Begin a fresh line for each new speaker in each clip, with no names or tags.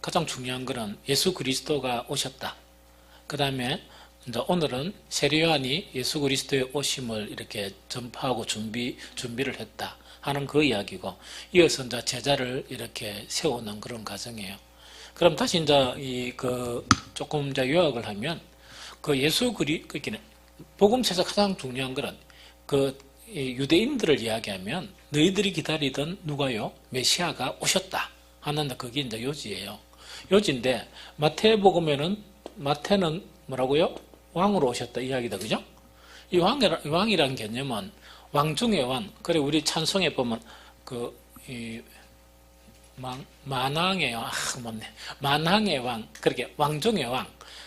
가장 중요한 것은 예수 그리스도가 오셨다. 그 다음에 이제 오늘은 세례 요한이 예수 그리스도의 오심을 이렇게 전파하고 준비를 했다 하는 그 이야기고, 이어서 이제 제자를 이렇게 세우는 그런 과정이에요. 그럼 다시 이제 조금 이제 요약을 하면, 복음서에서 가장 중요한 것은 유대인들을 이야기하면 너희들이 기다리던 누가요? 메시아가 오셨다 하는, 그게 이제 요지예요. 요지인데, 마태는 뭐라고요? 왕으로 오셨다 이야기다, 그죠? 이 왕이라는 개념은 왕 중의 왕. 그래, 우리 찬송에 보면 만왕의 왕, 만왕의 왕, 그렇게 왕 중의 왕.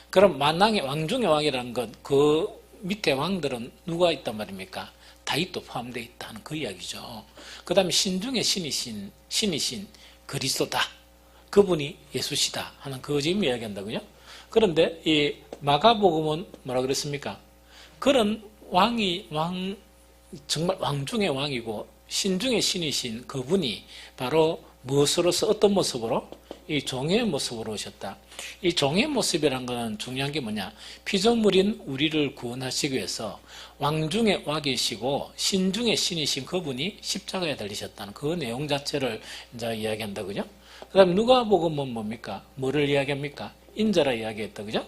그럼 왕 중의 왕이라는 건 그 밑에 왕들은 누가 있단 말입니까? 다윗도 포함되어 있다는 그 이야기죠. 그 다음에 신 중에 신이신 그리스도다. 그분이 예수시다 하는 그 지금 이야기한다고요. 그런데 이 마가복음은 뭐라 그랬습니까? 그런 정말 왕 중의 왕이고 신 중의 신이신 그분이 바로 무엇으로서, 어떤 모습으로? 이 종의 모습으로 오셨다. 이 종의 모습이란 건 중요한 게 뭐냐? 피조물인 우리를 구원하시기 위해서 왕 중의 왕이시고 신 중의 신이신 그분이 십자가에 달리셨다는 그 내용 자체를 이제 이야기한다, 그죠? 그 다음 누가복음은 뭡니까? 뭐를 이야기합니까? 인자라 이야기했다, 그죠?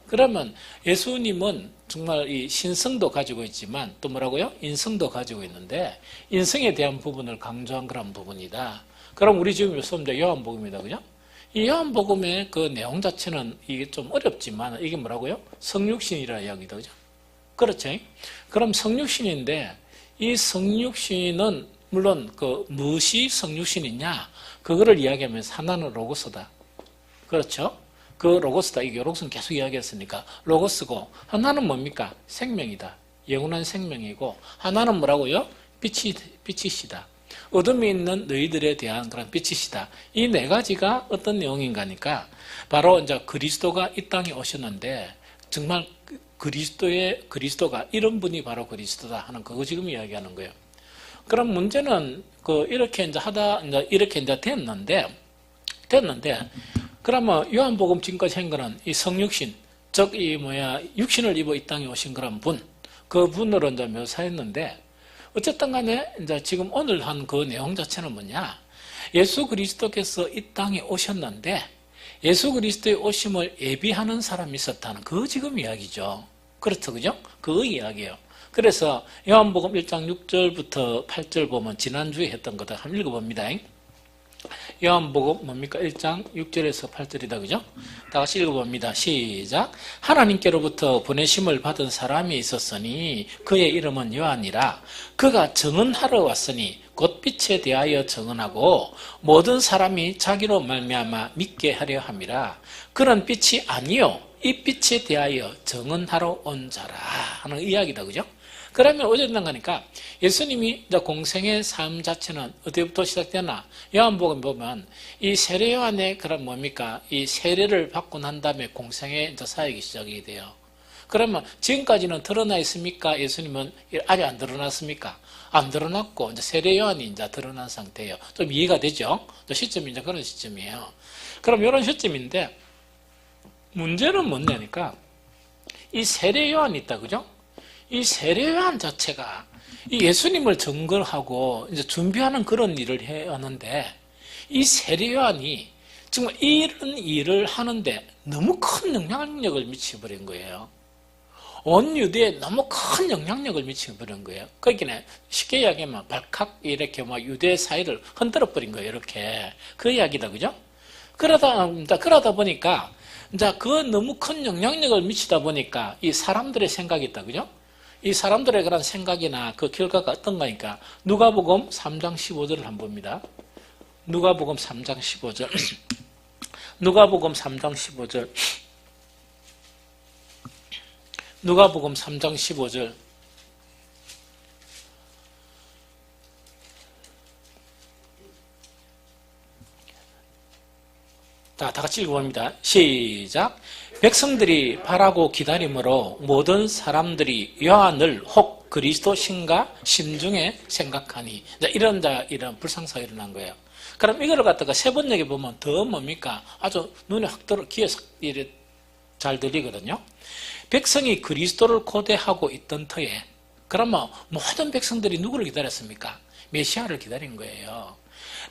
그러면 예수님은 정말 이 신성도 가지고 있지만 또 뭐라고요? 인성도 가지고 있는데, 인성에 대한 부분을 강조한 그런 부분이다. 그럼 우리 지금 이제 요한복음이다, 그죠? 이 요한복음의 그 내용 자체는 이게 좀 어렵지만, 이게 뭐라고요? 성육신이라 이야기다, 그죠? 그렇죠? 그럼 성육신인데, 이 성육신은 물론 무엇이 성육신이냐? 그거를 이야기하면서 하나는 로고스다. 그렇죠? 그 로고스다. 이게 로고스는 계속 이야기했으니까 로고스고, 하나는 뭡니까? 생명이다. 영원한 생명이고, 하나는 뭐라고요? 빛이시다. 어둠이 있는 너희들에 대한 그런 빛이시다. 이 네 가지가 어떤 내용인가니까, 바로 이제 그리스도가 이 땅에 오셨는데, 정말 그리스도가 이런 분이 바로 그리스도다 하는 그거 지금 이야기하는 거예요. 그럼 문제는 이렇게 이제 됐는데, 그러면 요한복음 지금까지 한 거는 이 성육신, 즉 육신을 입어 이 땅에 오신 그런 분, 그 분으로 이제 묘사했는데, 어쨌든 간에 이제 지금 오늘 한 그 내용 자체는 뭐냐? 예수 그리스도께서 이 땅에 오셨는데, 예수 그리스도의 오심을 예비하는 사람이 있었다는 그 지금 이야기죠. 그렇죠, 그죠? 그 이야기예요. 그래서 요한복음 1장 6절부터 8절 보면 지난주에 했던 거다. 한번 읽어봅니다. 요한복음 뭡니까? 1장 6절에서 8절이다, 그죠? 다 같이 읽어봅니다. 시작. 하나님께로부터 보내심을 받은 사람이 있었으니 그의 이름은 요한이라. 그가 증언하러 왔으니 곧 빛에 대하여 증언하고 모든 사람이 자기로 말미암아 믿게 하려 함이라. 그런 빛이 아니요 이 빛에 대하여 증언하러 온 자라 하는 이야기다, 그죠? 그러면 어쨌든 가니까 예수님이 이제 공생의 삶 자체는 어디부터 시작되나? 요한복음 보면 이 세례 요한의 그런 뭡니까? 이 세례를 받고 난 다음에 공생의 이제 사역이 시작이 돼요. 그러면 지금까지는 드러나 있습니까? 예수님은 아직 안 드러났습니까? 안 드러났고 이제 세례 요한이 이제 드러난 상태예요. 좀 이해가 되죠? 시점이 이제 그런 시점이에요. 그럼 이런 시점인데, 문제는 뭐냐니까 이 세례 요한이 있다, 그죠? 이 세례 요한 자체가 이 예수님을 증거하고 이제 준비하는 그런 일을 해야 하는데, 이 세례 요한이 정말 이런 일을 하는데 너무 큰 영향력을 미쳐버린 거예요. 온 유대에 너무 큰 영향력을 미쳐버린 거예요. 그러니까 쉽게 이야기하면 발칵 이렇게 유대 사회를 흔들어 버린 거예요. 이렇게 그 이야기다, 그죠? 그러다 보니까 이제 그 너무 큰 영향력을 미치다 보니까 이 사람들의 생각이 있다, 그죠? 이 사람들의 그런 생각이나 그 결과가 어떤가니까 누가복음 3장 15절을 한번 봅니다. 누가복음 3장 15절. 누가복음 3장 15절. 누가복음 3장 15절. 다 같이 읽어봅니다. 시작. 백성들이 바라고 기다림으로 모든 사람들이 요한을 혹 그리스도 신가 심중에 생각하니. 이런 불상사가 일어난 거예요. 그럼 이거를 갖다가 세 번역에 보면 더 뭡니까? 아주 눈에 확 들어, 귀에 이래 잘 들리거든요. 백성이 그리스도를 고대하고 있던 터에, 그러면 모든 백성들이 누구를 기다렸습니까? 메시아를 기다린 거예요.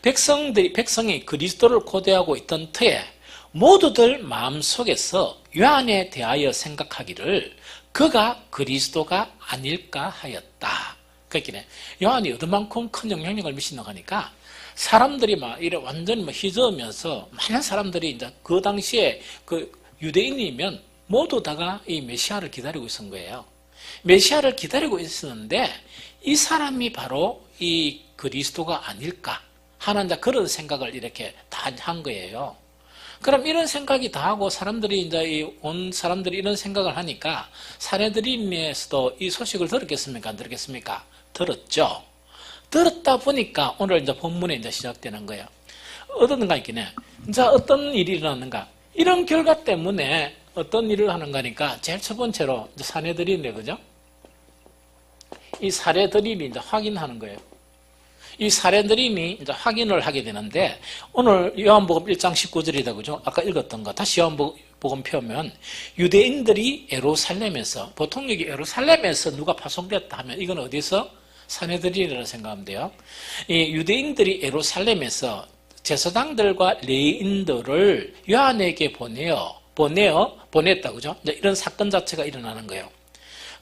백성이 그리스도를 고대하고 있던 터에 모두들 마음속에서 요한에 대하여 생각하기를 그가 그리스도가 아닐까 하였다. 그러니까 요한이 어느만큼 큰 영향력을 미친다고 하니까 사람들이 막 이래 완전히 막 휘저으면서 많은 사람들이 이제 그 당시에 그 유대인이면 모두 다가 이 메시아를 기다리고 있었던 거예요. 메시아를 기다리고 있었는데 이 사람이 바로 이 그리스도가 아닐까 하는 그런 생각을 이렇게 다 한 거예요. 그럼 이런 생각이 다 하고 사람들이 이제 온 사람들이 이런 생각을 하니까 사내들인에서도 이 소식을 들었겠습니까? 안 들었겠습니까? 들었죠. 들었다 보니까 오늘 이제 본문에 이제 시작되는 거예요. 어떤가 있긴 이제 어떤 일이 일어나는가? 이런 결과 때문에 어떤 일을 하는가니까 제일 첫 번째로 이제 사내들인데, 그죠? 이 사내들인이 이제 확인하는 거예요. 이 사내들인이 이제 확인을 하게 되는데, 오늘 요한복음 1장 19절이다, 그죠? 아까 읽었던 거. 다시 요한복음 펴면, 유대인들이 예루살렘에서, 보통 여기 예루살렘에서 누가 파송됐다 하면, 이건 어디서? 사내들인이라고 생각하면 돼요. 이 유대인들이 예루살렘에서 제사장들과 레위인들을 요한에게 보냈다, 그죠? 이제 이런 사건 자체가 일어나는 거예요.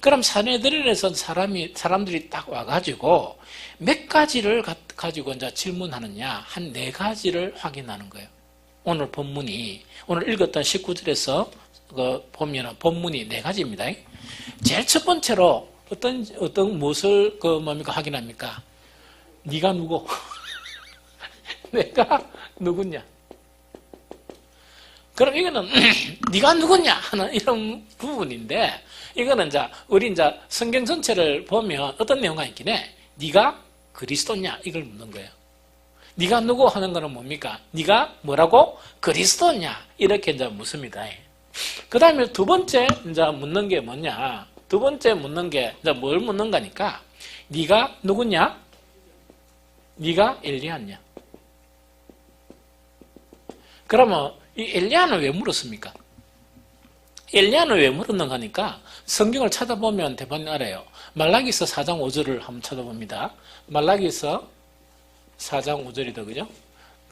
그럼 사내들인에서 사람들이 딱 와가지고 몇 가지를 가지고 이제 질문하느냐, 한 4가지를 확인하는 거예요. 오늘 본문이, 오늘 읽었던 19절에서 보면 본문이 4가지입니다. 제일 첫 번째로 무엇을 확인합니까? 네가 누구? 내가 누구냐? 그럼 이거는 네가 누구냐 하는 이런 부분인데, 이거는 우리 성경 전체를 보면 어떤 내용이 있긴 해. 네가 그리스도냐 이걸 묻는 거예요. 네가 누구 하는 거는 뭡니까? 네가 뭐라고? 그리스도냐 이렇게 묻습니다. 그 다음에 두 번째 묻는 게 뭐냐? 두 번째 묻는 게 뭘 묻는 거니까 네가 누구냐? 네가 엘리야냐? 그러면 이 엘리야는 왜 물었습니까? 엘리야는 왜 물었는가 하니까 성경을 찾아보면 대부분 알아요. 말라기서 4장 5절을 한번 찾아봅니다. 말라기서 4장 5절이다, 그죠?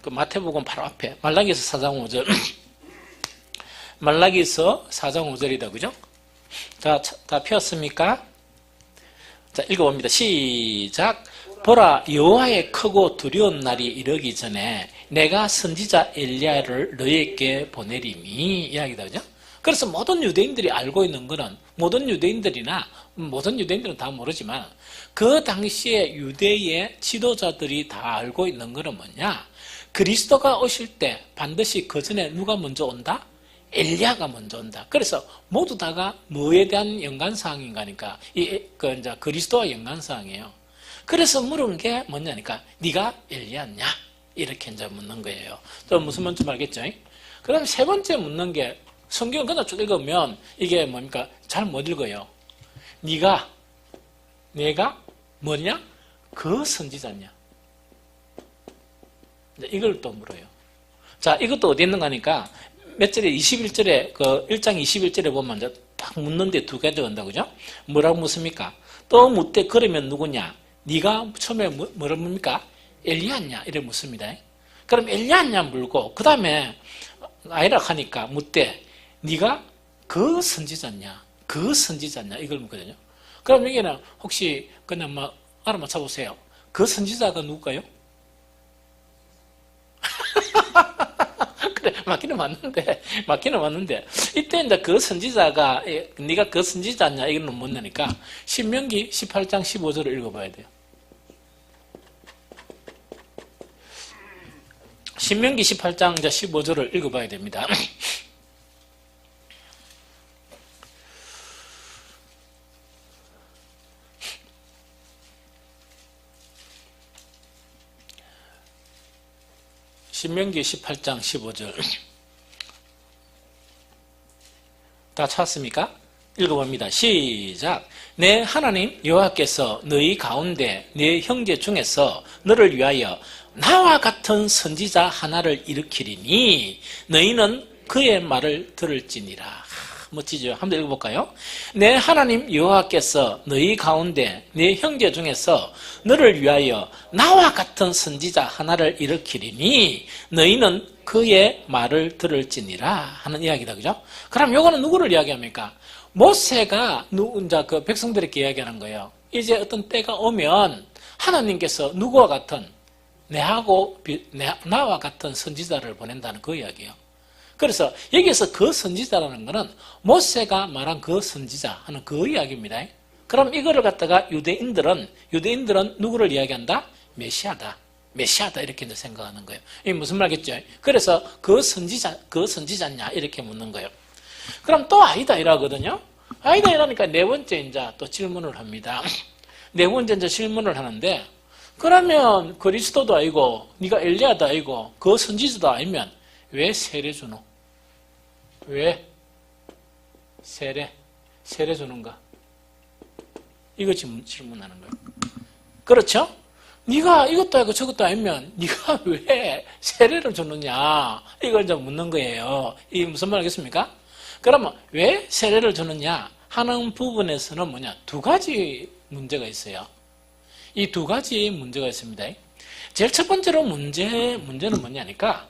그 마태복음 바로 앞에 말라기서 4장 5절. 말라기서 4장 5절이다, 그죠? 자, 다 펴었습니까? 자, 읽어봅니다. 시작. 보라, 여호와의 크고 두려운 날이 이르기 전에 내가 선지자 엘리야를 너에게 보내리니 이야기다, 그죠? 그래서 모든 유대인들이 알고 있는 거는, 모든 유대인들은 다 모르지만 그 당시에 유대의 지도자들이 다 알고 있는 거는 뭐냐? 그리스도가 오실 때 반드시 그 전에 누가 먼저 온다? 엘리야가 먼저 온다. 그래서 모두 다가 뭐에 대한 연관사항인가 하니까 그리스도와 연관사항이에요. 그래서 물은 게 뭐냐니까 네가 엘리야냐? 이렇게 묻는 거예요. 또 무슨 말인지 알겠죠? 그 다음에 세 번째 묻는 게, 성경을 그냥 쭉 읽으면 이게 뭡니까? 잘 못 읽어요. 내가 뭐냐? 그 선지자냐? 이걸 또 물어요. 자, 이것도 어디 있는가 하니까 몇 절에 21절에 1장 21절에 보면 이제 딱 묻는데 2가지가 온다, 그죠? 뭐라고 묻습니까? 또 묻되 그러면 누구냐? 네가 처음에 뭐라 묻습니까? 엘리야냐? 이래 묻습니다. 그럼 엘리야냐 물고 그 다음에 아니라 하니까 묻되 네가 그 선지자냐? 그 선지자냐? 이걸 묻거든요. 그럼 여기는 혹시 그냥 알아맞혀 보세요. 그 선지자가 누굴까요? 그래, 맞기는 맞는데 이때 이제 그 선지자가 네가 그 선지자냐 이거는 묻으니까 신명기 18장 15절을 읽어봐야 돼요. 신명기 18장 15절을 읽어봐야 됩니다. 신명기 18장 15절 다 찾았습니까? 읽어봅니다. 시작. 내 하나님 여호와께서 너희 가운데 내 형제 중에서 너를 위하여 나와 같은 선지자 하나를 일으키리니 너희는 그의 말을 들을지니라. 멋지죠? 한번 읽어볼까요? 내 하나님 여호와께서 너희 가운데 내 형제 중에서 너를 위하여 나와 같은 선지자 하나를 일으키리니 너희는 그의 말을 들을지니라 하는 이야기다. 그죠? 그럼 요거는 누구를 이야기합니까? 모세가 이제 그 백성들에게 이야기하는 거예요. 이제 어떤 때가 오면 하나님께서 누구와 같은 나와 같은 선지자를 보낸다는 그 이야기예요. 그래서 여기서 그 선지자라는 것은 모세가 말한 그 선지자 하는 그 이야기입니다. 그럼 이거를 갖다가 유대인들은 누구를 이야기한다? 메시아다 이렇게 이제 생각하는 거예요. 이게 무슨 말겠죠? 그래서 그 선지자냐 이렇게 묻는 거예요. 그럼 또 아니다 이라거든요. 아니다 이러니까 네 번째 이제 또 질문을 합니다. 네 번째 이제 질문을 하는데 그러면 그리스도도 아니고 네가 엘리야도 아니고 그 선지자도 아니면 왜 세례 주노? 왜 세례 주는가? 이거 지금 질문하는 거예요. 그렇죠? 네가 이것도 아니고 저것도 아니면 네가 왜 세례를 주느냐? 이걸 이제 묻는 거예요. 이게 무슨 말이겠습니까? 그러면 왜 세례를 주느냐 하는 부분에서는 뭐냐? 두 가지 문제가 있어요. 이 두 가지 문제가 있습니다. 제일 첫 번째로 문제는 뭐냐니까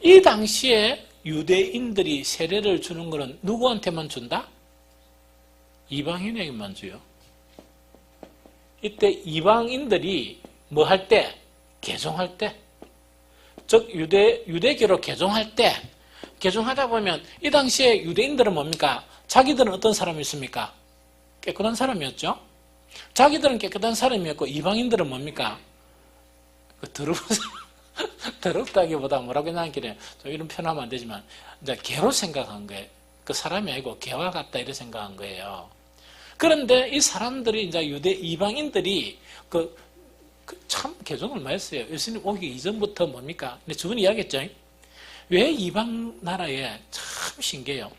이 당시에 유대인들이 세례를 주는 것은 누구한테만 준다? 이방인에게만 줘요. 이때 이방인들이 뭐 할 때? 개종할 때. 즉 유대교로 개종할 때 개종하다 보면 이 당시에 유대인들은 뭡니까? 자기들은 어떤 사람이었습니까? 깨끗한 사람이었죠. 자기들은 깨끗한 사람이었고 이방인들은 뭡니까? 더럽다기보다 뭐라고 생각하기는 좀 이런 표현하면 안 되지만 이제 개로 생각한 거예요. 그 사람이 아니고 개와 같다 이렇게 생각한 거예요. 그런데 이 사람들이 이제 이방인들이 참 개종을 많이 했어요. 예수님 오기 이전부터 뭡니까? 근데 저번에 이야기했죠. 왜 이방 나라에 참 신기해요.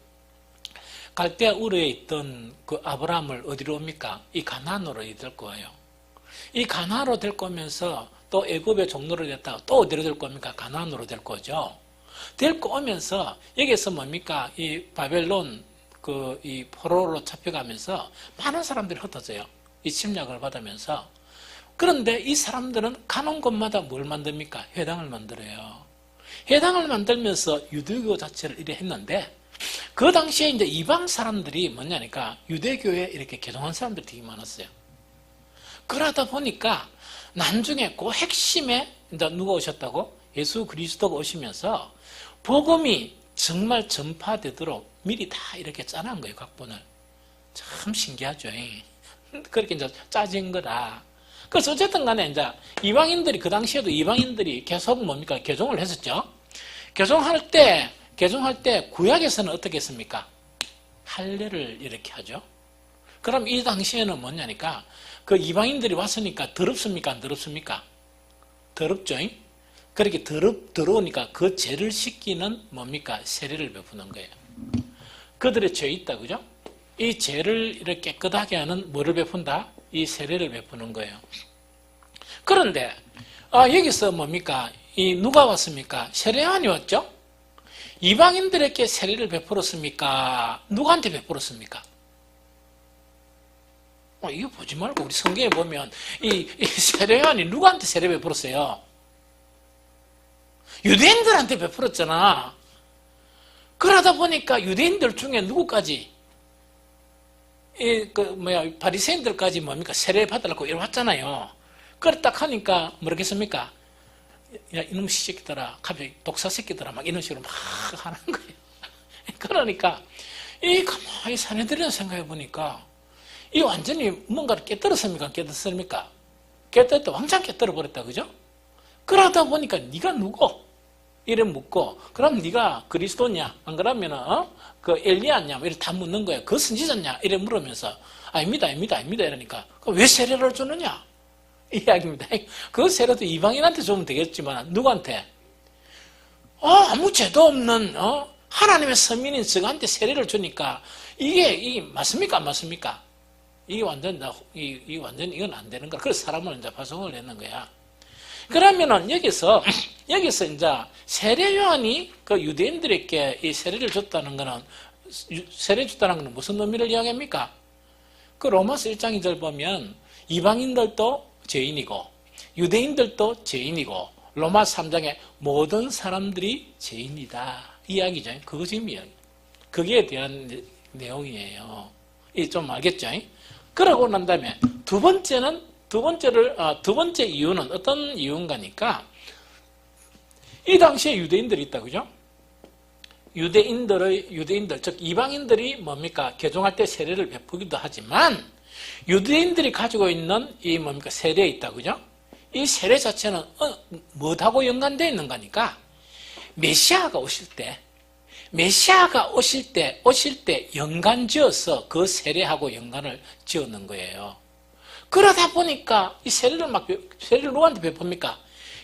갈대아 우르에 있던 그 아브라함을 어디로 옵니까? 이 가나안으로 데리고 와요. 이 가나안으로 데리고 오면서 또 애굽의 종로로 됐다가 또 어디로 데리고 옵니까? 가나안으로 데리고 오죠. 데리고 오면서 여기서 뭡니까? 이 바벨론 이 포로로 잡혀가면서 많은 사람들이 흩어져요. 이 침략을 받으면서. 그런데 이 사람들은 가는 곳마다 뭘 만듭니까? 회당을 만들어요. 회당을 만들면서 유대교 자체를 이래 했는데 그 당시에 이제 이방 사람들이 뭐냐니까 유대교에 이렇게 개종한 사람들이 되게 많았어요. 그러다 보니까 나중에 그 핵심에 이제 누가 오셨다고? 예수 그리스도가 오시면서 복음이 정말 전파되도록 미리 다 이렇게 짜놓은 거예요, 각본을. 참 신기하죠. 그렇게 이제 짜진 거다. 그래서 어쨌든 간에 이제 이방인들이 그 당시에도 이방인들이 계속 뭡니까? 개종을 했었죠. 개종할 때 구약에서는 어떻게 했습니까? 할례를 이렇게 하죠. 그럼 이 당시에는 뭐냐니까 그 이방인들이 왔으니까 더럽습니까? 안 더럽습니까? 더럽죠. 그렇게 더러우니까 그 죄를 씻기는 뭡니까? 세례를 베푸는 거예요. 그들의 죄 있다, 그죠? 이 죄를 이렇게 깨끗하게 하는 뭐를 베푼다? 이 세례를 베푸는 거예요. 그런데 여기서 뭡니까? 누가 왔습니까? 세례요한이 왔죠? 이방인들에게 세례를 베풀었습니까? 누구한테 베풀었습니까? 이거 보지 말고 우리 성경에 보면 이 세례요한이 누구한테 세례 베풀었어요? 유대인들한테 베풀었잖아. 그러다 보니까 유대인들 중에 누구까지 바리새인들까지 뭡니까? 세례 받으려고 이러 왔잖아요. 그래 딱 하니까 뭐라겠습니까? 야, 이놈 시새끼들아, 갑자기 독사 새끼들아, 막 이런 식으로 막 하는 거예요. 그러니까, 가만히 사내들이나 생각해 보니까, 이 완전히 뭔가를 깨뜨렸습니까? 안 깨뜨렸습니까? 깨뜨렸다, 왕창 깨뜨려버렸다, 그죠? 그러다 보니까, 네가 누구? 이래 묻고, 그럼 네가 그리스도냐? 안 그러면은, 그 엘리야냐? 이래 다 묻는 거예요. 그 선지자냐? 이래 물으면서, 아닙니다. 이러니까, 왜 세례를 주느냐? 이 이야기입니다. 그 세례도 이방인한테 주면 되겠지만 누구한테? 아무 죄도 없는 하나님의 서민인 저한테 세례를 주니까 이게 맞습니까? 안 맞습니까? 이게 완전 이건 안 되는 거야. 그래서 사람을 이제 파송을 내는 거야. 그러면은 여기서 이제 세례 요한이 그 유대인들에게 이 세례를 줬다는 거는 무슨 의미를 이야기합니까? 그 로마서 1장 2절 보면 이방인들도 죄인이고 유대인들도 죄인이고 로마서 3장에 모든 사람들이 죄인이다 이야기죠. 그거 지금 이야기. 거기에 대한 내용이에요. 이 좀 알겠죠? 그러고 난 다음에 두 번째 이유는 어떤 이유인가니까 이 당시에 유대인들이 있다, 그죠? 유대인들, 즉 이방인들이 뭡니까? 개종할 때 세례를 베푸기도 하지만 유대인들이 가지고 있는 이 뭡니까? 세례에 있다, 그죠? 이 세례 자체는 뭐하고 연관되어 있는 거니까 메시아가 오실 때 연관지어서 그 세례하고 연관을 지었는 거예요. 그러다 보니까 이 세례를 누구한테 베풉니까?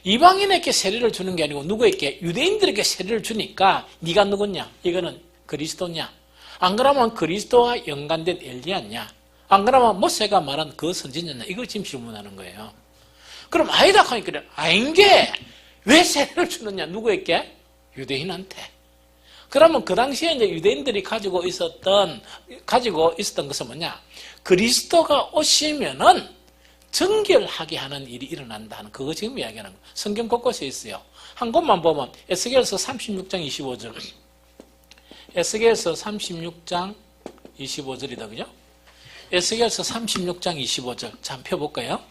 이방인에게 세례를 주는 게 아니고 누구에게? 유대인들에게 세례를 주니까 네가 누구냐? 이거는 그리스도냐? 안 그러면 그리스도와 연관된 엘리야냐? 안 그러면 모세가 말한 그 선지자냐? 이걸 지금 질문하는 거예요. 그럼 아니다 하니까 아닌게 왜 세례를 주느냐? 누구에게? 유대인한테. 그러면 그 당시에 이제 유대인들이 가지고 있었던 것은 뭐냐? 그리스도가 오시면은 정결하게 하는 일이 일어난다는 그거 지금 이야기하는 거예요. 성경 곳곳에 있어요. 한 곳만 보면 에스겔서 36장 25절. 에스겔서 36장 25절이다, 그죠? 에스겔서 36장 25절. 자, 한번 펴볼까요?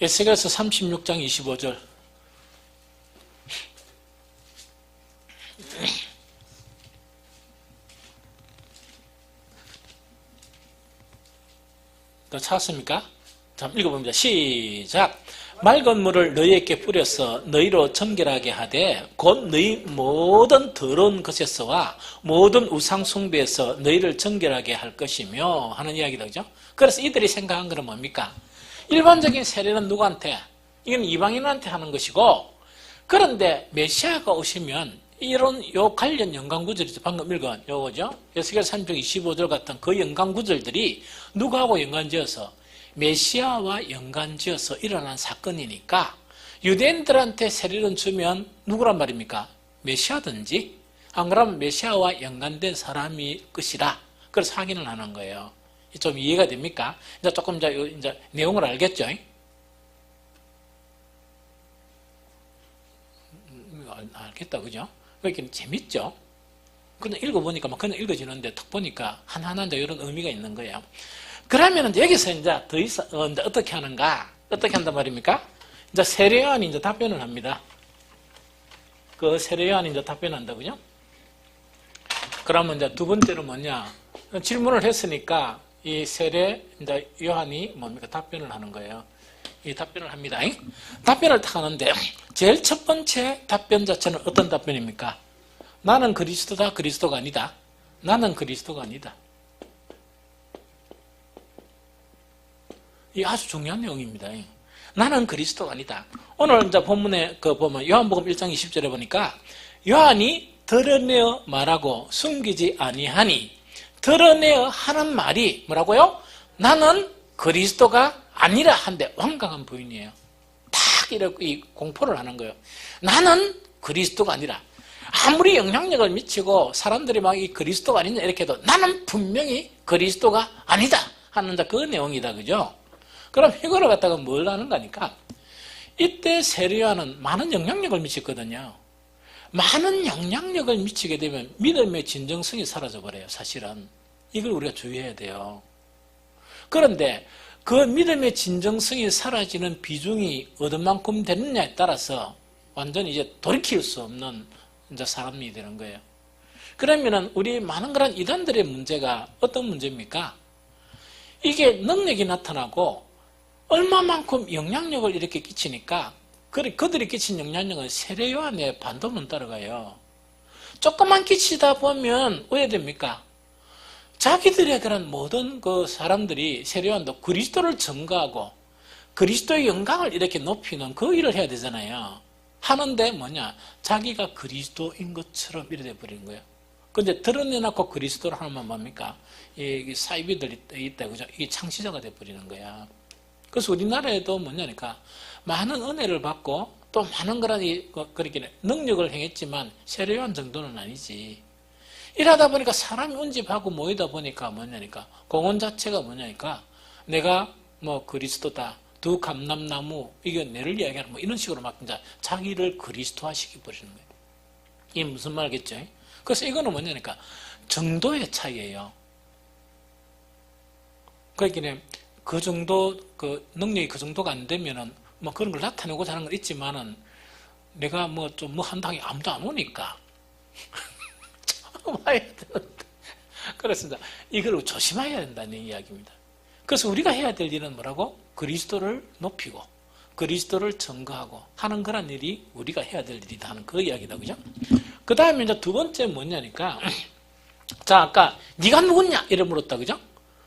에스겔서 36장 25절. 찾았습니까? 자, 읽어봅니다. 시작. 맑은 물을 너희에게 뿌려서 너희로 정결하게 하되 곧 너희 모든 더러운 것에서와 모든 우상 숭배에서 너희를 정결하게 할 것이며 하는 이야기다, 그죠? 그래서 이들이 생각한 건 뭡니까? 일반적인 세례는 누구한테? 이건 이방인한테 하는 것이고, 그런데 메시아가 오시면 이런 요 관련 연관구절이죠. 방금 읽은 요거죠. 에스겔 3장 25절 같은 그 연관구절들이 누구하고 연관지어서? 메시아와 연관지어서 일어난 사건이니까 유대인들한테 세례를 주면 누구란 말입니까? 메시아든지 안 그러면 메시아와 연관된 사람이 것이라. 그래서 확인을 하는 거예요. 좀 이해가 됩니까? 이제 조금 이제 내용을 알겠죠? 알겠다, 그죠? 그러니까 재밌죠? 그냥 읽어보니까 막 그냥 읽어지는데 딱 보니까 하나하나 이런 의미가 있는 거예요. 그러면 여기서 이제 더 이상, 이제 어떻게 하는가? 어떻게 한단 말입니까? 이제 세례 요한이 이제 답변을 합니다. 그 세례 요한이 이제 답변한다고요? 그러면 이제 두 번째로 뭐냐? 질문을 했으니까 이 세례 이제 요한이 뭡니까? 답변을 하는 거예요. 이 답변을 합니다. 답변을 딱 하는데 제일 첫 번째 답변 자체는 어떤 답변입니까? 나는 그리스도다, 그리스도가 아니다. 나는 그리스도가 아니다. 이 아주 중요한 내용입니다. 나는 그리스도가 아니다. 오늘 이제 본문에 보면 요한복음 1장 20절에 보니까 요한이 드러내어 말하고 숨기지 아니하니 드러내어 하는 말이 뭐라고요? 나는 그리스도가 아니라 한데 완강한 부인이에요. 딱 이렇게 이 공포를 하는 거예요. 나는 그리스도가 아니라 아무리 영향력을 미치고 사람들이 막 이 그리스도가 아니냐 이렇게 해도 나는 분명히 그리스도가 아니다 하는 그 내용이다, 그죠? 그럼 이거를 갖다가 뭘 하는 거니까 이때 세례 요한은 많은 영향력을 미쳤거든요. 많은 영향력을 미치게 되면 믿음의 진정성이 사라져 버려요. 사실은 이걸 우리가 주의해야 돼요. 그런데 그 믿음의 진정성이 사라지는 비중이 어느 되느냐에 따라서 완전히 이제 돌이킬 수 없는 이제 사람이 되는 거예요. 그러면은 우리 많은 그런 이단들의 문제가 어떤 문제입니까? 이게 능력이 나타나고 얼마만큼 영향력을 이렇게 끼치니까 그들이 끼친 영향력은 세례 요한의 반도는 따라가요. 조금만 끼치다 보면 왜 됩니까? 자기들의 그런 모든 그 사람들이 세례 요한도 그리스도를 증거하고 그리스도의 영광을 이렇게 높이는 그 일을 해야 되잖아요. 하는데 뭐냐? 자기가 그리스도인 것처럼 이래 버리는 거예요. 근데 드러내놓고 그리스도를 하면 뭡니까? 이 사이비들이 있다, 그죠? 이게 창시자가 돼버리는 거야. 그래서 우리나라에도 뭐냐니까, 많은 은혜를 받고, 또 많은 그렇게 능력을 행했지만, 세례요한 정도는 아니지. 이러다 보니까 사람이 운집하고 모이다 보니까 뭐냐니까, 공원 자체가 뭐냐니까, 내가 뭐 그리스도다, 두 감람나무, 이게 내를 이야기하는 뭐 이런 식으로 막 이제 자기를 그리스도화 시켜버리는 거예요. 이게 무슨 말겠죠? 그래서 이거는 뭐냐니까, 정도의 차이예요. 그러니까 그 정도, 그 능력이 그 정도가 안 되면은 뭐 그런 걸 나타내고자 하는 건 있지만은 내가 뭐 좀 뭐 한다고 아무도 안 오니까. 와야 되는데. 그렇습니다. 이걸 조심해야 된다는 이야기입니다. 그래서 우리가 해야 될 일은 뭐라고? 그리스도를 높이고 그리스도를 증거하고 하는 그런 일이 우리가 해야 될 일이다 하는 그 이야기다. 그죠? 그 다음에 이제 두 번째 뭐냐니까, 자, 아까 네가 누구냐? 이래 물었다. 그죠?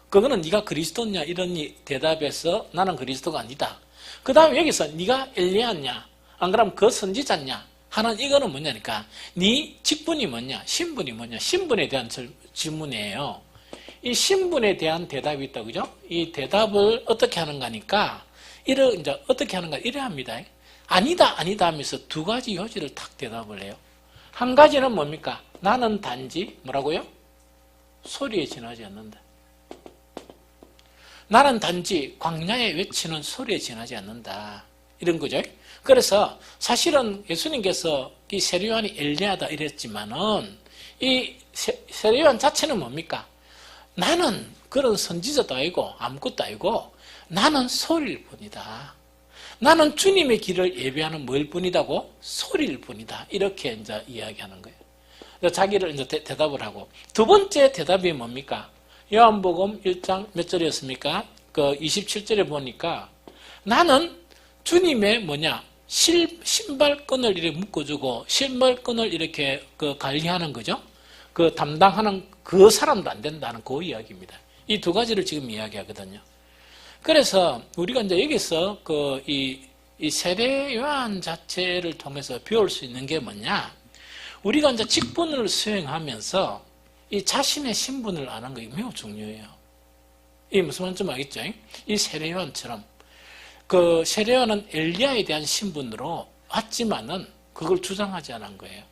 그거는 네가 그리스도냐? 이런 대답에서 나는 그리스도가 아니다. 그 다음에 여기서 네가 엘리야냐? 안 그러면 그 선지자냐? 하는 이거는 뭐냐니까, 네 직분이 뭐냐? 신분이 뭐냐? 신분에 대한 질문이에요. 이 신분에 대한 대답이 있다. 그죠? 이 대답을 어떻게 하는가니까, 이제 어떻게 하는가? 이래 합니다. 아니다, 아니다 하면서 두 가지 요지를 탁 대답을 해요. 한 가지는 뭡니까? 나는 단지 뭐라고요? 소리에 지나지 않는다. 나는 단지 광야에 외치는 소리에 지나지 않는다. 이런 거죠. 그래서 사실은 예수님께서 이 세례요한이 엘리야다 이랬지만은 이 세례요한 자체는 뭡니까? 나는 그런 선지자도 아니고 아무것도 아니고 나는 소리일 뿐이다. 나는 주님의 길을 예배하는 뭘 뿐이다고? 소리일 뿐이다. 이렇게 이제 이야기하는 거예요. 자기를 이제 대답을 하고, 두 번째 대답이 뭡니까? 요한복음 1장 몇 절이었습니까? 그 27절에 보니까 나는 주님의 신발끈을 이렇게 묶어주고 신발끈을 이렇게 관리하는 거죠. 그 담당하는 그 사람도 안 된다는 그 이야기입니다. 이 두 가지를 지금 이야기하거든요. 그래서 우리가 이제 여기서 이 세례 요한 자체를 통해서 배울 수 있는 게 뭐냐? 우리가 이제 직분을 수행하면서 이 자신의 신분을 아는 게 매우 중요해요. 이 무슨 말인지 알겠죠? 이 세례 요한처럼 그 세례 요한은 엘리야에 대한 신분으로 왔지만은 그걸 주장하지 않은 거예요.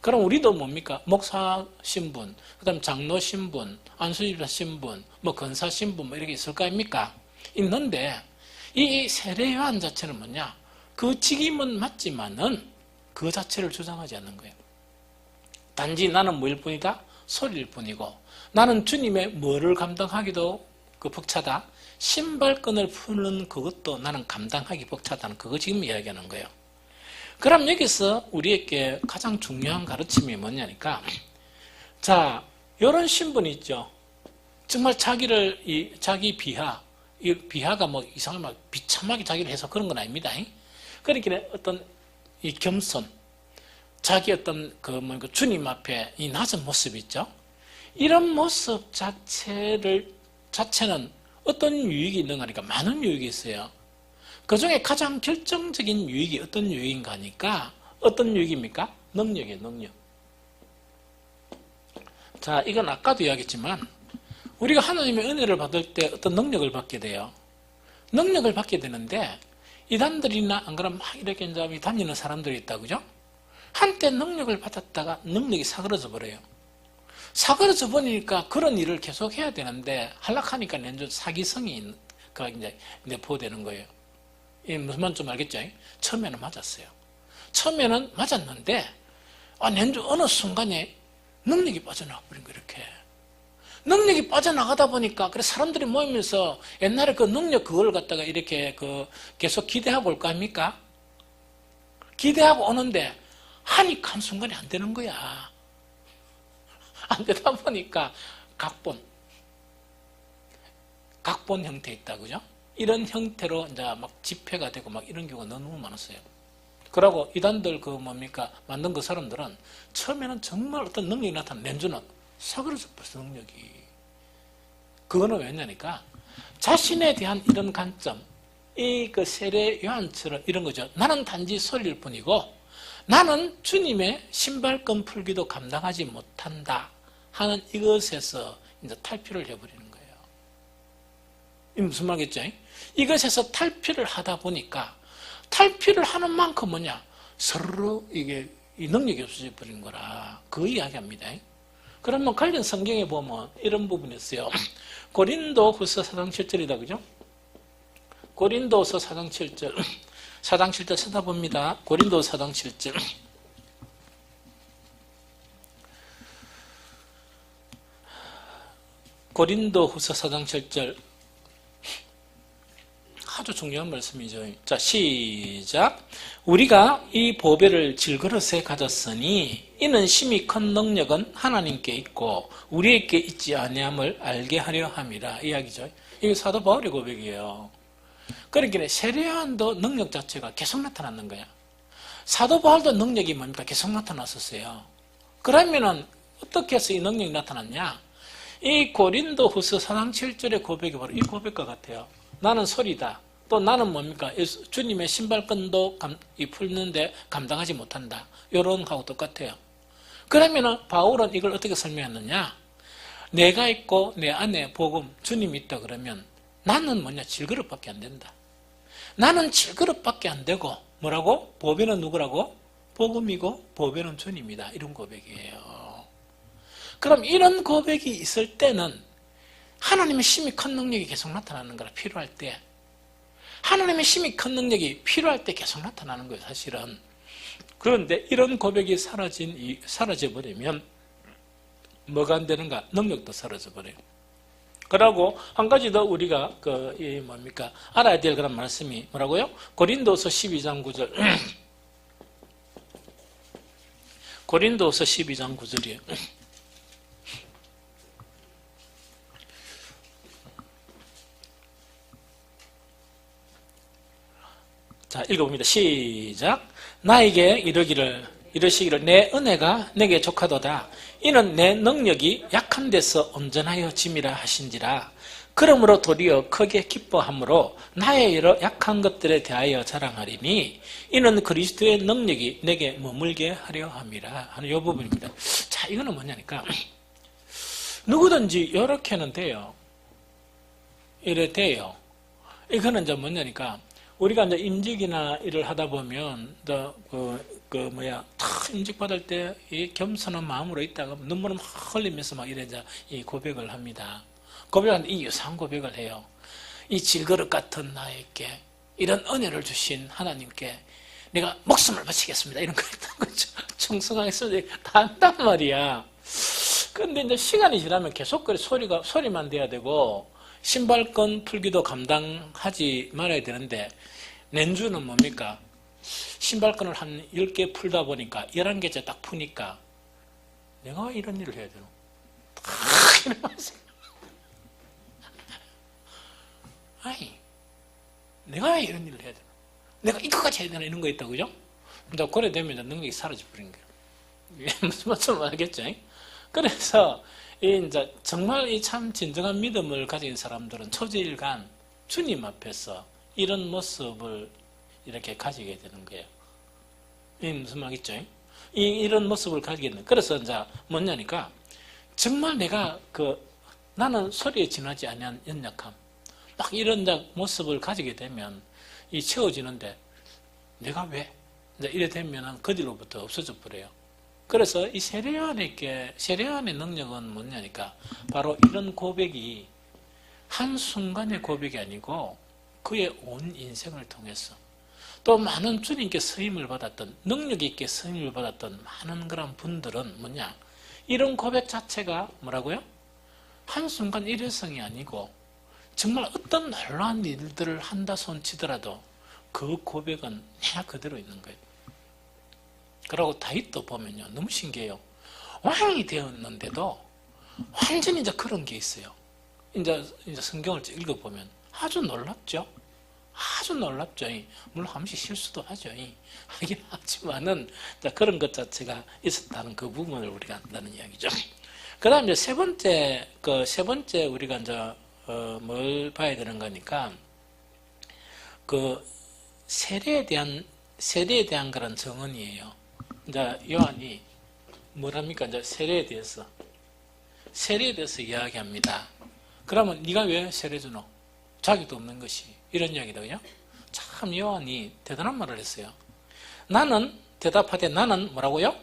그럼 우리도 뭡니까? 목사 신분, 그 다음 장로 신분, 안수집사 신분, 뭐 권사 신분 뭐 이렇게 있을 거 아닙니까? 있는데 이 세례 요한 자체는 뭐냐? 그 직임은 맞지만은 그 자체를 주장하지 않는 거예요. 단지 나는 뭐일 뿐이다? 소리일 뿐이고 나는 주님의 뭐를 감당하기도 벅차다. 신발끈을 푸는 그것도 나는 감당하기 벅차다는 그거 지금 이야기하는 거예요. 그럼 여기서 우리에게 가장 중요한 가르침이 뭐냐니까, 자, 이런 신분이 있죠. 정말 자기 비하가 뭐 이상하게 막 비참하게 자기를 해서 그런 건 아닙니다. 그러니까 어떤 이 겸손, 자기 어떤 주님 앞에 이 낮은 모습 있죠. 이런 모습 자체는 어떤 유익이 있는가 하니까 많은 유익이 있어요. 그 중에 가장 결정적인 유익이 어떤 유익인가 하니까 어떤 유익입니까? 능력이에요, 능력. 자, 이건 아까도 이야기했지만 우리가 하나님의 은혜를 받을 때 어떤 능력을 받게 돼요. 능력을 받게 되는데 이단들이나 안 그러면 막 이렇게 이제 다니는 사람들이 있다, 그죠? 한때 능력을 받았다가 능력이 사그러져 버려요. 사그러져 버리니까 그런 일을 계속 해야 되는데 하락하니까 낸주 사기성이 이제 내포되는 거예요. 무슨 말인지 좀 알겠죠? 처음에는 맞았어요. 처음에는 맞았는데 낸주 어느 순간에 능력이 빠져나가 버린 거예요. 이렇게 능력이 빠져나가다 보니까 그래 사람들이 모이면서 옛날에 그 능력 그걸 갖다가 이렇게 계속 기대하고 올까 합니까? 기대하고 오는데 하니까 한순간에 안 되는 거야. 안 되다 보니까 각본 형태에 있다, 그죠? 이런 형태로 이제 막 집회가 되고 막 이런 경우가 너무 많았어요. 그러고 이단들 만든 그 사람들은 처음에는 정말 어떤 능력이 나타난 렌즈는 사그러져 버렸어, 능력이. 그거는 왜냐니까 자신에 대한 이런 관점, 세례 요한처럼 이런 거죠. 나는 단지 소리일 뿐이고 나는 주님의 신발끈 풀기도 감당하지 못한다 하는 이것에서 이제 탈피를 해버리는 거예요. 이 무슨 말이겠죠? 이것에서 탈피를 하다 보니까 탈피를 하는 만큼 뭐냐? 서로 이게 이 능력이 없어져 버린 거라 그 이야기합니다. 그러면 관련 성경에 보면 이런 부분이 있어요. 고린도 후서 4장 7절이다. 그죠? 고린도서 4장 7절. 4장 7절 쳐다봅니다. 고린도 4장 7절. 고린도 후서 4장 7절. 아주 중요한 말씀이죠. 자, 시작. 우리가 이 보배를 질그릇에 가졌으니 이는 심히 큰 능력은 하나님께 있고 우리에게 있지 아니함을 알게 하려 함이라 이야기죠. 이게 사도 바울의 고백이에요. 그러니까 세례요한도 능력 자체가 계속 나타나는 거야. 사도 바울도 능력이 뭡니까? 계속 나타났었어요. 그러면은 어떻게 해서 이 능력이 나타났냐? 이 고린도 후서 4장 7절의 고백이 바로 이 고백과 같아요. 나는 소리다. 또 나는 뭡니까? 주님의 신발끈도 풀는데 감당하지 못한다. 이런 거하고 똑같아요. 그러면은 바울은 이걸 어떻게 설명했느냐? 내가 있고 내 안에 복음, 주님이 있다 그러면 나는 뭐냐? 질그릇밖에 안 된다. 나는 질그릇밖에 안 되고 뭐라고? 보배는 누구라고? 복음이고 보배는 주님이다. 이런 고백이에요. 그럼 이런 고백이 있을 때는 하나님의 심히 큰 능력이 계속 나타나는 거라. 필요할 때 하나님의 심히 큰 능력이 필요할 때 계속 나타나는 거예요. 사실은. 그런데 이런 고백이 사라져버리면 뭐가 안 되는가? 능력도 사라져버려요. 그러고 한 가지 더 우리가 알아야 될 그런 말씀이 뭐라고요? 고린도서 12장 9절. 고린도서 12장 9절이에요. 자, 읽어봅니다. 시작. 나에게 이러시기를 내 은혜가 내게 족하도다. 이는 내 능력이 약한 데서 온전하여 짐이라 하신지라. 그러므로 도리어 크게 기뻐함으로 나의 여러 약한 것들에 대하여 자랑하리니 이는 그리스도의 능력이 내게 머물게 하려 함이라 하는 이 부분입니다. 자, 이거는 뭐냐니까 누구든지 이렇게는 돼요. 이래 돼요. 이거는 이제 뭐냐니까 우리가 이제 임직이나 일을 하다 보면 임직 받을 때 이 겸손한 마음으로 있다가 눈물을 막 흘리면서 막 이래 이제 이 고백을 합니다. 고백하는데 이 유사한 고백을 해요. 이 질그릇 같은 나에게 이런 은혜를 주신 하나님께 내가 목숨을 바치겠습니다. 이런 거 했던 거죠. 청성하게 다 한단 말이야. 근데 이제 시간이 지나면 계속 그래 소리만 돼야 되고 신발끈 풀기도 감당하지 말아야 되는데 낸주는 뭡니까? 신발끈을 한 10개 풀다 보니까 11개째 딱 푸니까 내가 이런 일을 해야 되나? 아니 내가 왜 이런 일을 해야 되나? 내가 이거까지 해야 되나? 이런 거 있다고 그죠? 근데 그래 되면 능력이 사라져버린 거예요. 이게 무슨 말씀 알겠죠? 그래서 이제 정말 이 참 진정한 믿음을 가진 사람들은 초지일간 주님 앞에서 이런 모습을 이렇게 가지게 되는 거예요. 이 무슨 말이죠? 이런 모습을 가지게 되는. 그래서 이제 뭐냐니까 정말 내가 나는 소리에 지나지 아니한 연약함, 막 이런 모습을 가지게 되면 이 채워지는데 내가 왜? 이제 이래 되면은 그 뒤로부터 없어져 버려요. 그래서 이 세례요한의 능력은 뭐냐니까 바로 이런 고백이 한순간의 고백이 아니고 그의 온 인생을 통해서 또 많은 주님께 쓰임을 받았던 능력 있게 쓰임을 받았던 많은 그런 분들은 뭐냐 이런 고백 자체가 뭐라고요? 한순간 일회성이 아니고 정말 어떤 놀라운 일들을 한다 손치더라도 그 고백은 내가 그대로 있는 거예요. 그리고 다윗도 보면요 너무 신기해요. 왕이 되었는데도 완전히 이제 그런 게 있어요. 이제 성경을 읽어보면 아주 놀랍죠. 아주 놀랍죠. 물론 한 번씩 실수도 하죠. 하긴 하지만은 그런 것 자체가 있었다는 그 부분을 우리가 안다는 이야기죠. 그 다음 이제 세 번째 우리가 이제 뭘 봐야 되는 거니까 세례에 대한 그런 정언이에요. 이제 요한이 뭐랍니까? 이제 세례에 대해서 이야기합니다. 그러면 네가 왜 세례 주노? 자기도 없는 것이. 이런 이야기거든요. 참 요한이 대단한 말을 했어요. 나는 대답하되 나는 뭐라고요?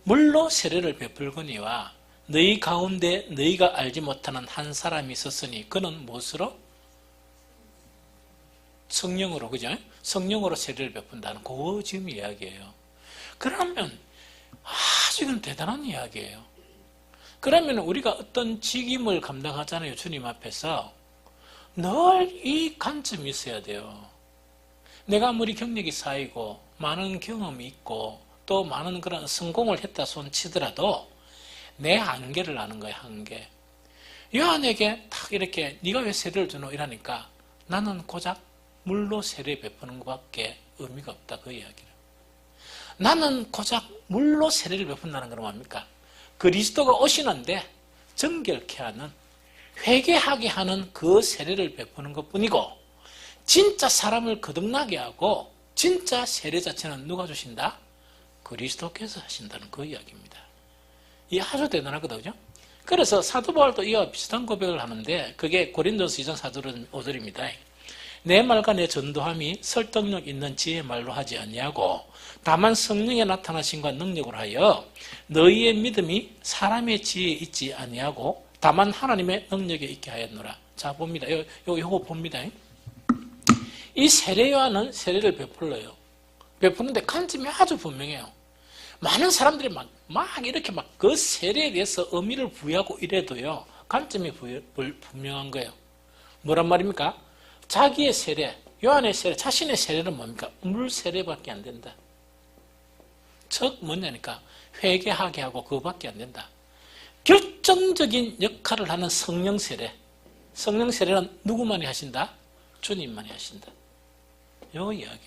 물로 세례를 베풀거니와 너희 가운데 너희가 알지 못하는 한 사람이 있었으니 그는 무엇으로? 성령으로, 그죠? 성령으로 세례를 베푼다는 그 지금 이야기예요. 그러면 아주 이건 대단한 이야기예요. 그러면 우리가 어떤 직임을 감당하잖아요. 주님 앞에서. 늘 이 관점이 있어야 돼요. 내가 아무리 경력이 쌓이고 많은 경험이 있고 또 많은 그런 성공을 했다 손치더라도 내 한계를 아는 거예요. 한계. 요한에게 딱 이렇게 네가 왜 세례를 주노? 이러니까 나는 고작 물로 세례 베푸는 것밖에 의미가 없다. 그 이야기를. 나는 고작 물로 세례를 베푼다는 건 뭡니까? 그리스도가 오시는데 정결케 하는, 회개하게 하는 그 세례를 베푸는 것뿐이고, 진짜 사람을 거듭나게 하고 진짜 세례 자체는 누가 주신다? 그리스도께서 하신다는 그 이야기입니다. 이게 아주 대단하거든요. 그래서 사도 바울도 이와 비슷한 고백을 하는데 그게 고린도서 2장 4절 5절입니다. 내 말과 내 전도함이 설득력 있는 지혜의 말로 하지 아니하고 다만 성령의 나타나심과 능력으로 하여 너희의 믿음이 사람의 지혜에 있지 아니하고 다만 하나님의 능력에 있게 하였노라. 자, 봅니다. 요거 봅니다. 이 세례 요한은 세례를 베풀어요. 베푸는데 관점이 아주 분명해요. 많은 사람들이 막 이렇게 그 세례에 대해서 의미를 부여하고 이래도요, 관점이 분명한 거예요. 뭐란 말입니까? 자기의 세례, 요한의 세례, 자신의 세례는 뭡니까? 물 세례밖에 안 된다. 즉 뭐냐니까 회개하게 하고 그거밖에 안 된다. 결정적인 역할을 하는 성령 세례. 성령 세례는 누구만이 하신다? 주님만이 하신다. 요 이야기.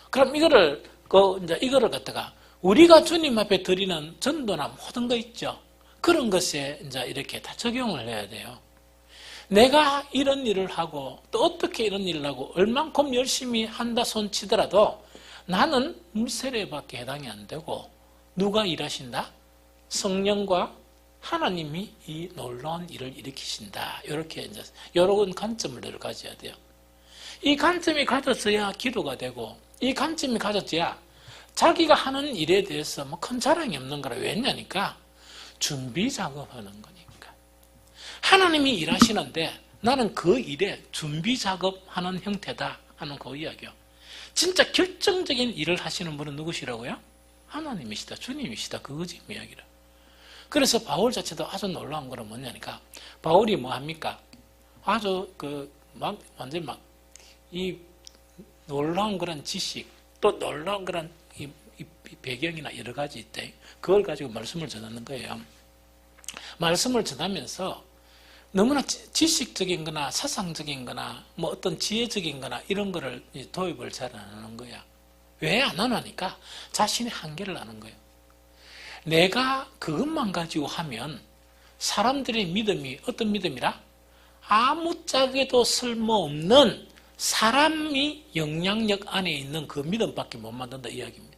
그럼 이거를 갖다가 우리가 주님 앞에 드리는 전도나 모든 거 있죠. 그런 것에 이제 이렇게 다 적용을 해야 돼요. 내가 이런 일을 하고 또 어떻게 이런 일을 하고 얼만큼 열심히 한다 손치더라도 나는 물세례밖에 해당이 안 되고 누가 일하신다? 성령과 하나님이 이 놀라운 일을 일으키신다. 이렇게 이제 여러 관점을 늘 가져야 돼요. 이 관점이 가졌어야 기도가 되고 이 관점이 가졌어야 자기가 하는 일에 대해서 큰 자랑이 없는 거라. 왜냐니까 준비 작업하는 거니까. 하나님이 일하시는데 나는 그 일에 준비 작업하는 형태다 하는 그 이야기요. 진짜 결정적인 일을 하시는 분은 누구시라고요? 하나님이시다. 주님이시다. 그거 지금 이야기라. 그래서 바울 자체도 아주 놀라운 거는 뭐냐니까 바울이 뭐 합니까? 아주 완전 이 놀라운 그런 지식 또 놀라운 그런 이 배경이나 여러 가지 있대. 그걸 가지고 말씀을 전하는 거예요. 말씀을 전하면서 너무나 지식적인 거나 사상적인 거나 뭐 어떤 지혜적인 거나 이런 거를 도입을 잘 안 하는 거야. 왜 안 하니까 자신의 한계를 아는 거예요. 내가 그것만 가지고 하면 사람들의 믿음이 어떤 믿음이라? 아무짝에도 쓸모없는 사람이 영향력 안에 있는 그 믿음밖에 못 만든다 이야기입니다.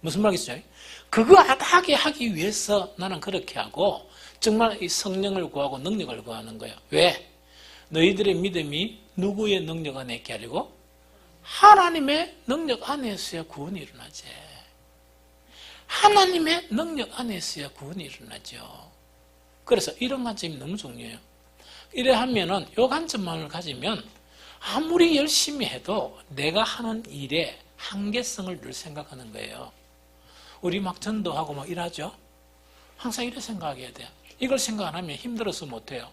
무슨 말이겠어요? 그거 하게 하기 위해서 나는 그렇게 하고 정말 이 성령을 구하고 능력을 구하는 거예요. 왜? 너희들의 믿음이 누구의 능력 안에 있게 하려고? 하나님의 능력 안에 있어야 구원이 일어나지. 하나님의 능력 안에 있어야 구원이 일어나죠. 그래서 이런 관점이 너무 중요해요. 이래 하면은 이 관점만을 가지면 아무리 열심히 해도 내가 하는 일에 한계성을 늘 생각하는 거예요. 우리 막 전도하고 막 일하죠? 항상 이렇게 생각해야 돼요. 이걸 생각 안 하면 힘들어서 못해요.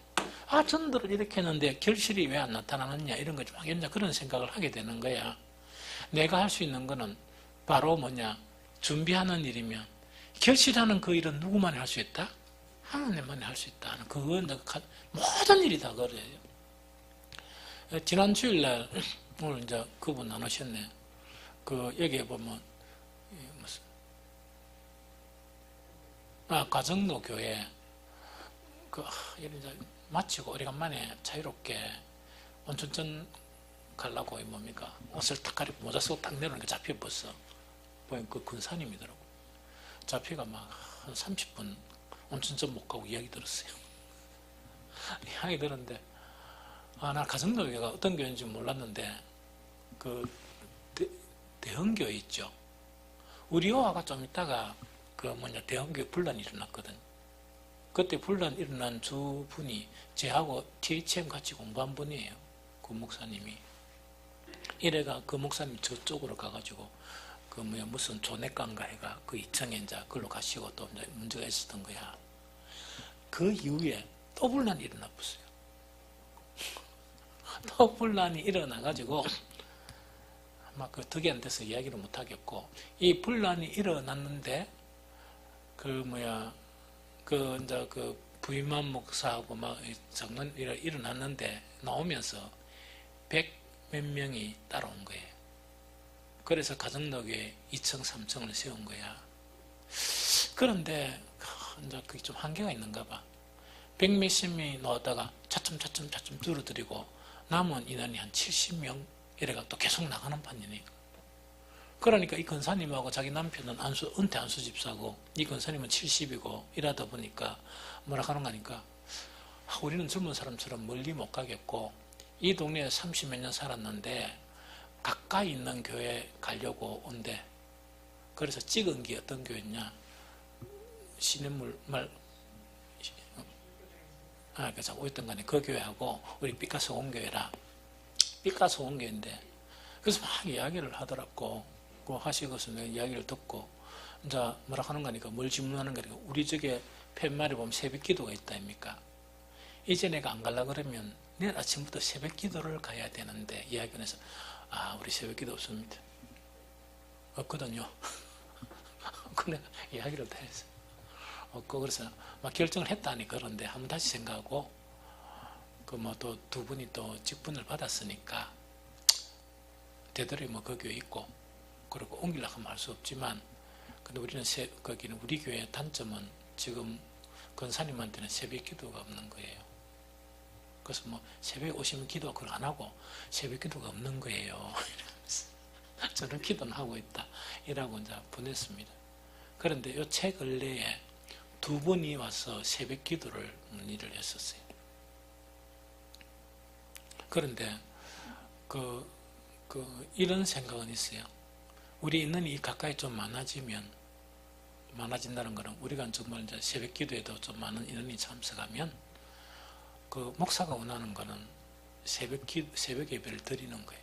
전도를 이렇게 했는데 결실이 왜 안 나타나느냐 이런 거 좀 하겠냐 그런 생각을 하게 되는 거야. 내가 할 수 있는 거는 바로 뭐냐? 준비하는 일이면 결실하는 그 일은 누구만이 할 수 있다? 하나님만이 할 수 있다. 그건 모든 일이 다 그래요. 지난 주일날 오늘 이제 그분 나누셨네. 여기에 보면 가정로 교회 이제 마치고 오래간만에 자유롭게 온천천 가려고 뭡니까 옷을 탁 가리고 모자 쓰고 딱 내려오니까 잡혀 벗어 보면 그 군사님이더라고. 잡히가 막 한 30분 온천점 못 가고 이야기 들었어요. 이야기 들었는데, 나 가정노예가 어떤 교회인지 몰랐는데, 그, 대형교회 있죠. 우리 교회가 좀 있다가, 대형교회 분란이 일어났거든. 그때 분란 일어난 두 분이 저하고 THM 같이 공부한 분이에요. 그 목사님이. 이래가 그 목사님 저쪽으로 가가지고, 무슨 조내관가 해가 그 2층에 이제 그걸로 가시고 또 이제 문제가 있었던 거야. 그 이후에 또 분란이 일어났어요. 또 분란이 일어나가지고, 아마 그 덕이 안 돼서 이야기를 못 하겠고, 이 분란이 일어났는데, 이제 부임한 목사하고 장난 일어났는데, 나오면서 100몇 명이 따라온 거예요. 그래서 가정노교회 2층, 3층을 세운 거야. 그런데, 이제 그게 좀 한계가 있는가 봐. 100몇십 명이 나왔다가 차츰 줄어들이고, 남은 인원이 한 70명, 이래가 또 계속 나가는 판이네. 그러니까 이 권사님하고 자기 남편은 은퇴 안수 집사고, 이 권사님은 70이고, 이러다 보니까 뭐라 하는 거니까, 우리는 젊은 사람처럼 멀리 못 가겠고, 이 동네에 30몇 년 살았는데, 가까이 있는 교회 가려고 온대. 그래서 찍은 게 어떤 교회냐? 그래서 어떤 간에 그 교회하고 우리 삐까소 온교회라. 삐까소 온교회인데, 그래서 막 이야기를 하더라고. 그 하시고서 내가 이야기를 듣고, 이제 뭐라 하는 거니까, 뭘 질문하는 거니까, 우리 저게 팻말에 보면 새벽 기도가 있다, 아닙니까? 이제 내가 안 가려 그러면 내일 아침부터 새벽 기도를 가야 되는데, 이야기를 해서, 우리 새벽 기도 없습니다. 없거든요. 그 내가 이야기를 다 했어요. 없고, 그래서 막 결정을 했다니, 그런데 한번 다시 생각하고, 또 두 분이 또 직분을 받았으니까, 되도록 그 교회 있고, 그리고 옮기려고 하면 할 수 없지만, 근데 우리는 거기는 우리 교회의 단점은 지금 권사님한테는 새벽 기도가 없는 거예요. 그래서 새벽에 오시면 기도 그걸 안 하고 새벽 기도가 없는 거예요. 이러면서 저는 기도는 하고 있다. 이라고 이제 보냈습니다. 그런데 요 책 근래에 두 분이 와서 새벽 기도를 문의를 했었어요. 그런데 이런 생각은 있어요. 우리 인원이 가까이 좀 많아진다는 거는 우리가 정말 이제 새벽 기도에도 좀 많은 인원이 참석하면 목사가 원하는 거는 새벽 예배를 드리는 거예요.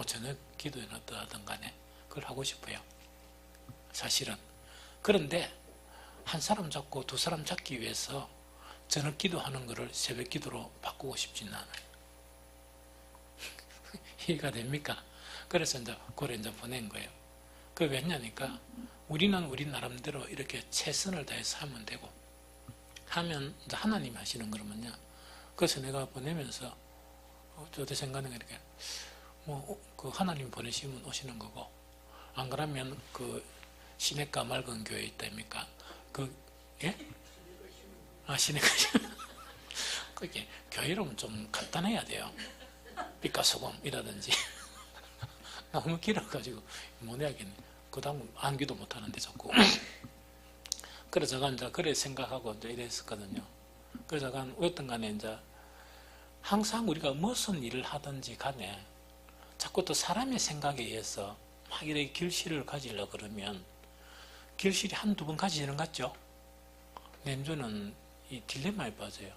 저녁 기도에는 어떠하든 간에 그걸 하고 싶어요. 사실은. 그런데 한 사람 잡고 두 사람 잡기 위해서 저녁 기도하는 거를 새벽 기도로 바꾸고 싶지는 않아요. 이해가 됩니까? 그래서 그걸 이제 보낸 거예요. 왜냐니까 우리는 우리 나름대로 이렇게 최선을 다해서 하면 되고, 하면 이제 하나님이 하시는 거면요. 그래서 내가 보내면서 저도 생각하는 게 이렇게 하나님 보내시면 오시는 거고, 안 그러면 시내가 맑은 교회 있다입니까? 예? 시내가 그게 교회 이름은 좀 간단해야 돼요. 삐까소금이라든지. 너무 길어가지고 못 해야겠네. 그 다음 안기도 못하는데 자꾸. 그래서 제가 이제 그래 생각하고 이제 이랬었거든요. 그래서 제가 어떤 간에 이제 항상 우리가 무슨 일을 하든지 간에 자꾸 또 사람의 생각에 의해서 막 이렇게 결실을 가지려고 그러면 결실이 한두 번 가지는 것 같죠? 내주는 이 딜레마에 빠져요.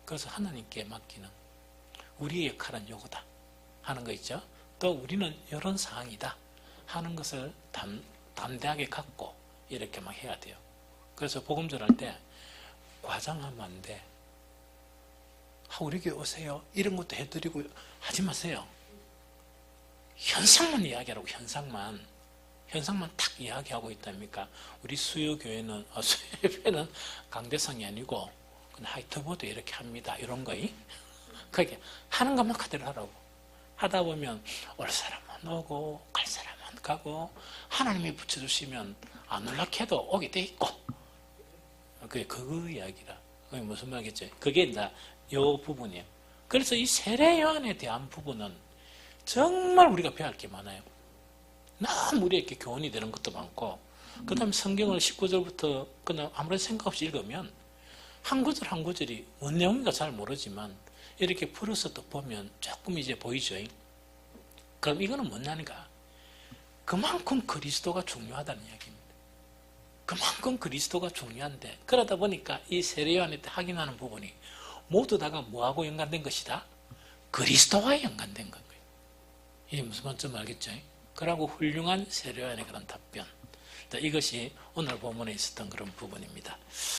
그래서 하나님께 맡기는 우리의 역할은 요거다 하는 거 있죠? 또 우리는 이런 상황이다 하는 것을 담대하게 갖고 이렇게 막 해야 돼요. 그래서 복음 전할 때 과장하면 안 돼. 우리 교회 오세요. 이런 것도 해드리고 하지 마세요. 현상만 이야기하라고. 현상만 탁 이야기하고 있답니까? 우리 수요교회는 수요예배는 강대상이 아니고 그냥 하이트보드 이렇게 합니다. 이런 거이. 그게 하는 것만 그대로 하라고. 하다 보면 올 사람은 오고 갈 사람은 가고 하나님이 붙여주시면 안 연락해도 오게 돼 있고. 그게 그거 이야기라. 그게 무슨 말이겠죠? 그게 이제 요 부분이에요. 그래서 이 세례 요한에 대한 부분은 정말 우리가 배울 게 많아요. 너무 우리에게 교훈이 되는 것도 많고, 그 다음에 성경을 19절부터 그냥 아무런 생각 없이 읽으면 한 구절 한 구절이 뭔 내용인가 잘 모르지만 이렇게 풀어서 또 보면 조금 이제 보이죠. 그럼 이거는 뭐냐니까 그만큼 그리스도가 중요하다는 이야기입니다. 그만큼 그리스도가 중요한데 그러다 보니까 이 세례요한에 확인하는 부분이 모두 다가 뭐하고 연관된 것이다? 그리스도와 연관된 거예요. 이게 무슨 말인지 알겠죠? 그러고 훌륭한 세례요한의 그런 답변. 이것이 오늘 본문에 있었던 그런 부분입니다.